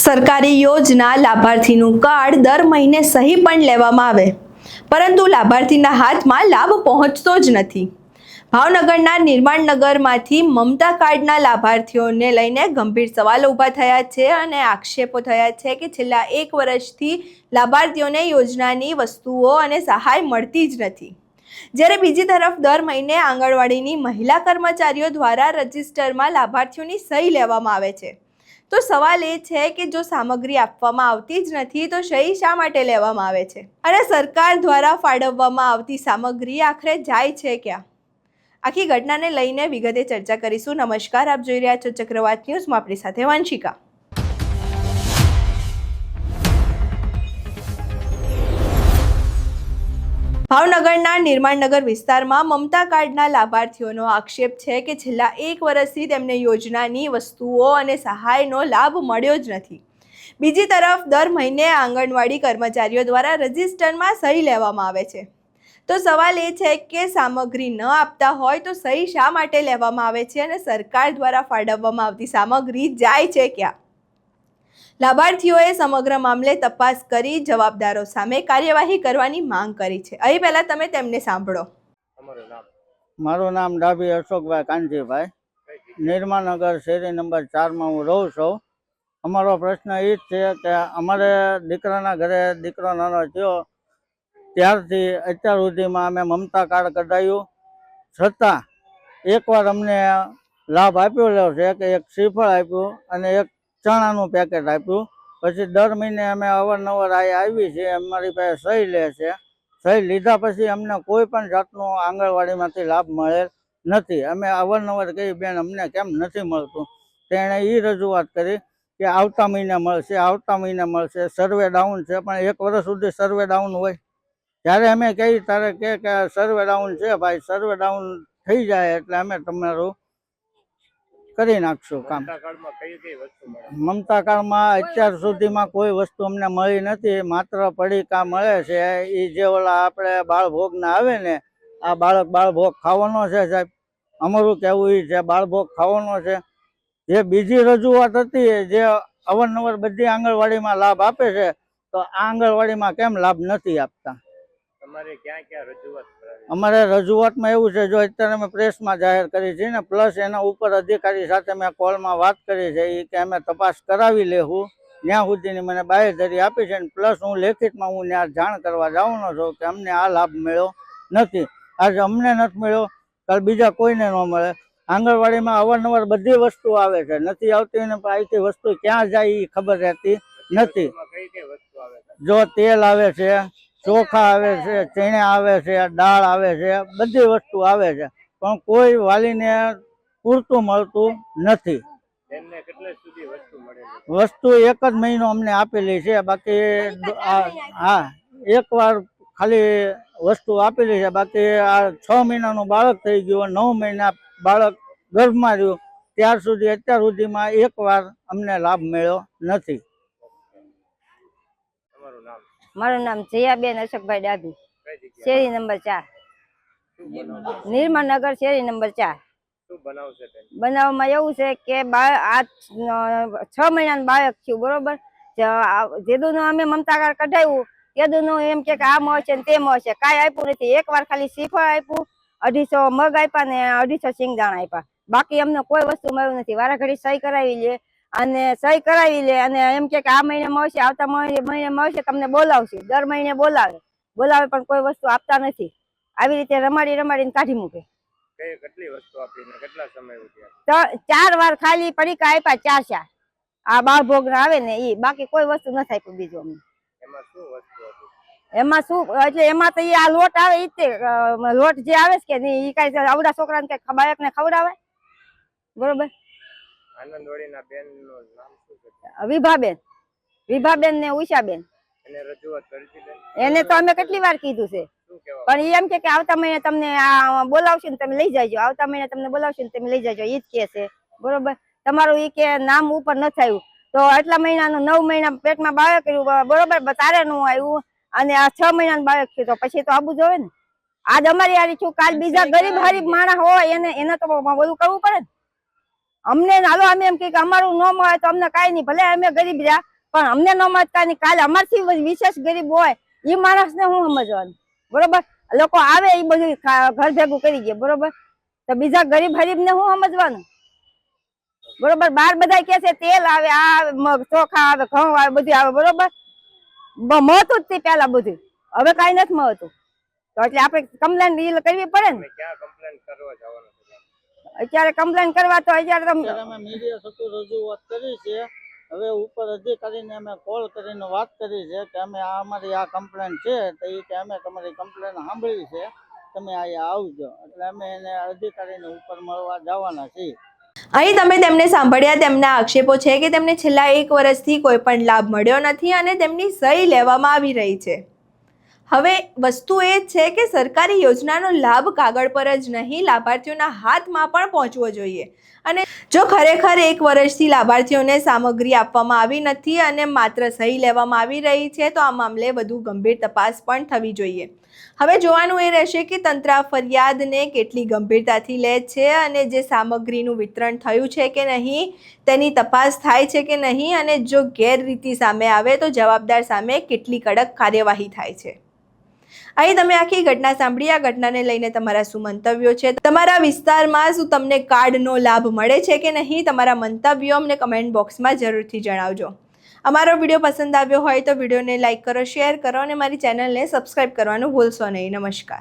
સરકારી યોજના લાભાર્થીનું કાર્ડ દર મહિને સહી પણ લેવામાં આવે, પરંતુ લાભાર્થીના હાથમાં લાભ પહોંચતો જ નથી. ભાવનગરના નિર્માણનગરમાંથી મમતા કાર્ડના લાભાર્થીઓને લઈને ગંભીર સવાલો ઊભા થયા છે અને આક્ષેપો થયા છે કે છેલ્લા 1 વર્ષથી લાભાર્થીઓને યોજનાની વસ્તુઓ અને સહાય મળતી જ નથી. જ્યારે બીજી તરફ દર મહિને આંગણવાડીની મહિલા કર્મચારીઓ દ્વારા રજિસ્ટરમાં લાભાર્થીઓની સહી લેવામાં આવે છે. તો સવાલ એ છે કે જો સામગ્રી આપવામાં આવતી જ નથી તો સહી શા માટે લેવામાં આવે છે અને સરકાર દ્વારા ફાળવવામાં આવતી સામગ્રી આખરે જાય છે ક્યાં? આખી ઘટનાને લઈને વિગતે ચર્ચા કરીશું. નમસ્કાર, આપ જોઈ રહ્યા છો ચક્રવાત ન્યૂઝમાં. આપણી સાથે વંશિકા. ભાવનગરના નિર્માણનગર વિસ્તારમાં મમતા કાર્ડના લાભાર્થીઓનો આક્ષેપ છે કે છેલ્લા 1 વર્ષથી તેમને યોજનાની વસ્તુઓ અને સહાયનો લાભ મળ્યો જ નથી. બીજી તરફ દર મહિને આંગણવાડી કર્મચારીઓ દ્વારા રજિસ્ટરમાં સહી લેવામાં આવે છે. તો સવાલ એ છે કે સામગ્રી ન આપતા હોય તો સહી શા માટે લેવામાં આવે છે અને સરકાર દ્વારા ફાળવવામાં આવતી સામગ્રી જાય છે ક્યાં? લાભાર્થીઓએ સમગ્ર મામલે તપાસ કરી જવાબદારો સામે કાર્યવાહી કરવાની માંગ કરી છે. અહીં પહેલા તમે તેમને સાંભળો. મારું નામ ડાભી અશોકભાઈ કાનજીભાઈ, નિર્માણનગર શેરી નંબર 4 માં હું રહું છું. અમારો પ્રશ્ન એ જ છે કે અમારે દીકરાના ઘરે દીકરો નાનો થયો ત્યારથી અત્યાર સુધીમાં અમે મમતા કાર્ડ કઢાવ્યું, છતાં એકવાર અમને લાભ આપ્યો છે કે એક શ્રીફળ આપ્યું અને એક ચણાનું પેકેટ આપ્યું. પછી દર મહિને અમે અવારનવાર આવી છે, અમારી પાસે સહી લે છે. સહી લીધા પછી અમને કોઈ પણ જાતનો આંગણવાડીમાંથી લાભ મળેલ નથી. અમે અવારનવાર કહી, બેન અમને કેમ નથી મળતું? તેણે એ રજૂઆત કરી કે આવતા મહિને મળશે, આવતા મહિને મળશે. સર્વે ડાઉન છે, પણ 1 વર્ષ સુધી સર્વે ડાઉન હોય. જ્યારે અમે કહીએ ત્યારે કે સર્વે ડાઉન છે ભાઈ, સર્વે ડાઉન થઈ જાય એટલે અમે તમારું કરી નાખશું કામ. મમતા કાર્ડમાં અત્યાર સુધીમાં કોઈ વસ્તુ અમને મળી નથી. માત્ર પડીકા મળે છે. એ જે ઓલા આપણે બાળભોગના આવે ને, આ બાળભોગ ખાવાનો છે સાહેબ. અમારું કહેવું એ છે બાળભોગ ખાવાનો છે. જે બીજી રજૂઆત હતી, જે અવારનવાર બધી આંગણવાડીમાં લાભ આપે છે, તો આ આંગણવાડીમાં કેમ લાભ નથી આપતા? અમારે રજૂઆતમાં એવું છે, જો અત્યારે અમે પ્રેસમાં જાહેર કરી છે ને, પ્લસ એના ઉપર અધિકારી સાથે મેં કોલમાં વાત કરી છે, એ કે અમે તપાસ કરાવી લેવું. ત્યાં સુધીની મને બાંયધરી આપી છે. પ્લસ હું લેખિતમાં હું ત્યાં જાણ કરવા જવાનો છું કે અમને આ લાભ મળ્યો નથી. આજે અમને નથી મળ્યો, કાલ બીજા કોઈને ન મળે. આંગણવાડીમાં અવારનવાર બધી વસ્તુ આવે છે, નથી આવતી ને અહીંથી વસ્તુ ક્યાં જાય એ ખબર રહેતી નથી. જો તેલ આવે છે, ચોખા આવે છે, ચણા આવે છે, દાળ આવે છે, બધી વસ્તુ આવે છે, પણ કોઈ વાલીને પૂરતું મળતું નથી. વસ્તુ 1 જ મહિનો અમને આપેલી છે. બાકી હા, 1 વાર ખાલી વસ્તુ આપેલી છે. બાકી આ 6 મહિનાનું બાળક થઈ ગયું, 9 મહિના બાળક ગર્ભમાં રહ્યું, ત્યાર સુધી અત્યાર સુધીમાં 1 વાર અમને લાભ મળ્યો નથી. મારું નામ જયાબેન અશોકભાઈ ડાભી, શેરી નંબર 4, નિર્માણનગર શેરી નંબર 4. બનાવમાં એવું છે કે આ 6 મહિનાનું બાળક થયું, બરોબર. જેદુનું અમે મમતા કાર્ડ કઢાવ્યું તેદુનું એમ કે આ મળશે ને તે મળશે, કાંઈ આપ્યું નથી. 1 વાર ખાલી શ્રીફળ આપ્યું, 250 મગ આપ્યા ને 250 સિંગદાણા આપ્યા. બાકી અમને કોઈ વસ્તુ મળ્યું નથી. વારાઘડી સહી કરાવી લે અને એમ કે આ મહિને મળશે, આવતા મહિને મળશે, તમને બોલાવશે. દર મહિને બોલાવે પણ કોઈ વસ્તુ આપતા નથી. આવી રીતે રમાડીને કાઢી મૂકે. કેટલી વસ્તુ આપી ને કેટલા સમય સુધી? તો 4 વાર ખાલી પડીકા આપ્યા, 4 આ બાળભોગ ના આવે ને ઈ. બાકી કોઈ વસ્તુ નથી આપ્યું બીજું અમને. એમાં શું વસ્તુ હતી? એમાં શું એટલે એમાં તો આ લોટ આવે, ઈ તે લોટ જે આવે છે કે ઈ કઈ આવડા છોકરાને કઈ બાળક ને ખવડાવે, બરોબર. આનંદવાડીના બેન નું નામ શું છે? વિભાબેન ને ઉષાબેન. એને રજૂઆત કરી હતી? એને તો અમે કેટલી વાર કીધું છે, પણ ઈ એમ કે આવતા મહિને તમને આ બોલાવશે ને તમે લઈ જાયજો, આવતા મહિને તમને બોલાવશે ને તમે લઈ જાયજો, ઈ જ કે છે, બરોબર. તમારું ઈ કે નામ ઉપર નથી આવ્યું તો આટલા મહિનાનું 9 મહિના પેટમાં બાળક કર્યું, બરોબર, તારે નું આવ્યું અને આ 6 મહિનાનું બાળક થયું, તો પછી તો આવું જોવે ને. આજ અમારી હારી છું, કાલ બીજા ગરીબ માણસ હોય એને તો બધું કરવું પડે ને. અમને હાલો અમે એમ કે અમારું ન મળે તો અમને કાંઈ નહીં, ભલે અમે ગરીબ રહ્યા પણ અમને ન મળતા ને કાલે અમારથી વિશેષ ગરીબ હોય એ માણસને હું સમજવાનું, બરોબર? લોકો આવે એ બધું ઘર ભેગું કરી દે, બરોબર? તો બીજા ગરીબ હરીબ ને હું સમજવાનું, બરોબર? બાર બધા કે છે તેલ આવે, આ આવે, મગ ચોખા આવે, ઘઉં આવે, બધું આવે, બરોબર? મળતું જ તે પેલા બધું, હવે કઈ નથી મળતું. તો એટલે આપણે કમ્પ્લેન કરવી પડે ને. ક્યાં કમ્પ્લેન કરવા જવાનું છે? અત્યારે કમ્પ્લેન કરવા તો અત્યારે અમે મીડિયા થકી રજૂઆત કરી છે. હવે ઉપર અધિકારીને અમે કોલ કરીને વાત કરી છે કે અમે આ અમારી આ કમ્પ્લેન છે, તો એ કે અમે તમારી કમ્પ્લેન સાંભળી છે, તમે અહીંયા આવજો. એટલે અમે એને અધિકારીને ઉપર મળવા જવાના છીએ. અહીં તમે તેમને સાંભળ્યા. તેમના આક્ષેપો છે કે તેમને છેલ્લા 1 વર્ષથી કોઈ પણ લાભ મળ્યો નથી અને તેમની સહી લેવામાં આવી રહી છે. હવે વસ્તુ એ જ છે કે સરકારી યોજનાનો લાભ કાગળ પર જ નહીં, લાભાર્થીઓના હાથમાં પણ પહોંચવો જોઈએ. અને જો ખરેખર 1 વર્ષથી લાભાર્થીઓને સામગ્રી આપવામાં આવી નથી અને માત્ર સહી લેવામાં આવી રહી છે, તો આ મામલે વધુ ગંભીર તપાસ પણ થવી જોઈએ. હવે જોવાનું એ રહેશે કે તંત્ર આ ફરિયાદને કેટલી ગંભીરતાથી લે છે અને જે સામગ્રીનું વિતરણ થયું છે કે નહીં તેની તપાસ થાય છે કે નહીં, અને જો ગેરરીતિ સામે આવે તો જવાબદાર સામે કેટલી કડક કાર્યવાહી થાય છે. અહીં તમે આખી ઘટના સાંભળી. આ ઘટનાને લઈને તમારા શું મંતવ્યો છે? તમારા વિસ્તારમાં શું તમને કાર્ડનો લાભ મળે છે કે નહીં? તમારા મંતવ્યો અમને કમેન્ટ બોક્સમાં જરૂરથી જણાવજો. અમારો વિડીયો પસંદ આવ્યો હોય તો વિડીયોને લાઇક કરો, શેર કરો અને મારી ચેનલને સબસ્ક્રાઇબ કરવાનું ભૂલશો નહીં. નમસ્કાર.